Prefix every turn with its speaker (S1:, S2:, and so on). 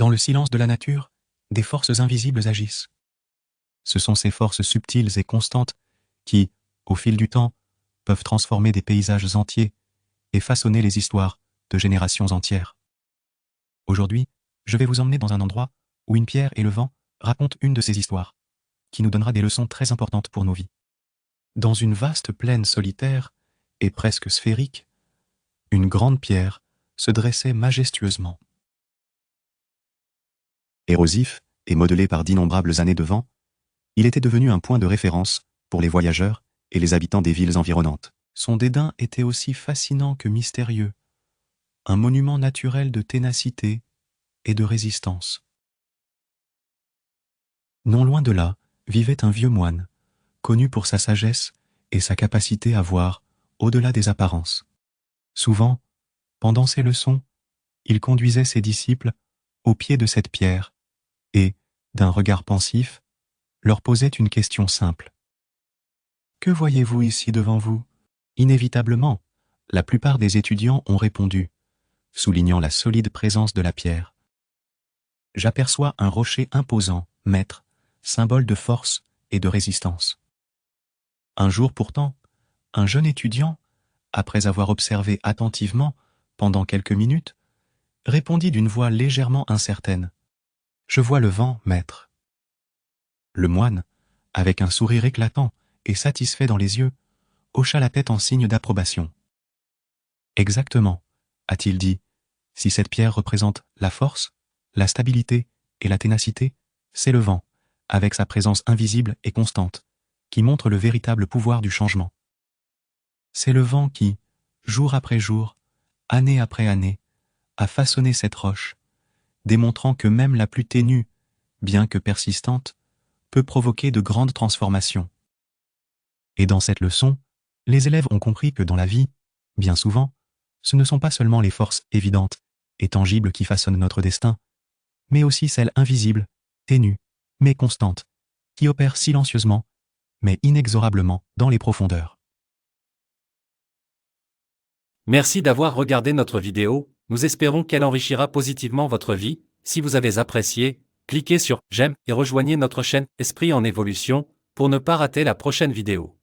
S1: Dans le silence de la nature, des forces invisibles agissent. Ce sont ces forces subtiles et constantes qui, au fil du temps, peuvent transformer des paysages entiers et façonner les histoires de générations entières. Aujourd'hui, je vais vous emmener dans un endroit où une pierre et le vent racontent une de ces histoires, qui nous donnera des leçons très importantes pour nos vies. Dans une vaste plaine solitaire et presque sphérique, une grande pierre se dressait majestueusement. Érosif et modelé par d'innombrables années de vent, il était devenu un point de référence pour les voyageurs et les habitants des villes environnantes. Son dédain était aussi fascinant que mystérieux, un monument naturel de ténacité et de résistance. Non loin de là, vivait un vieux moine, connu pour sa sagesse et sa capacité à voir au-delà des apparences. Souvent, pendant ses leçons, il conduisait ses disciples au pied de cette pierre et, d'un regard pensif, leur posait une question simple. « Que voyez-vous ici devant vous ?» Inévitablement, la plupart des étudiants ont répondu, soulignant la solide présence de la pierre. « J'aperçois un rocher imposant, maître, symbole de force et de résistance. » Un jour pourtant, un jeune étudiant, après avoir observé attentivement pendant quelques minutes, répondit d'une voix légèrement incertaine. « Je vois le vent, maître. » Le moine, avec un sourire éclatant et satisfait dans les yeux, hocha la tête en signe d'approbation. « Exactement, a-t-il dit, si cette pierre représente la force, la stabilité et la ténacité, c'est le vent, avec sa présence invisible et constante, qui montre le véritable pouvoir du changement. C'est le vent qui, jour après jour, année après année, a façonné cette roche, démontrant que même la plus ténue, bien que persistante, peut provoquer de grandes transformations. » Et dans cette leçon, les élèves ont compris que dans la vie, bien souvent, ce ne sont pas seulement les forces évidentes et tangibles qui façonnent notre destin, mais aussi celles invisibles, ténues, mais constantes, qui opèrent silencieusement, mais inexorablement dans les profondeurs.
S2: Merci d'avoir regardé notre vidéo, nous espérons qu'elle enrichira positivement votre vie. Si vous avez apprécié, cliquez sur « J'aime » et rejoignez notre chaîne Esprit en évolution pour ne pas rater la prochaine vidéo.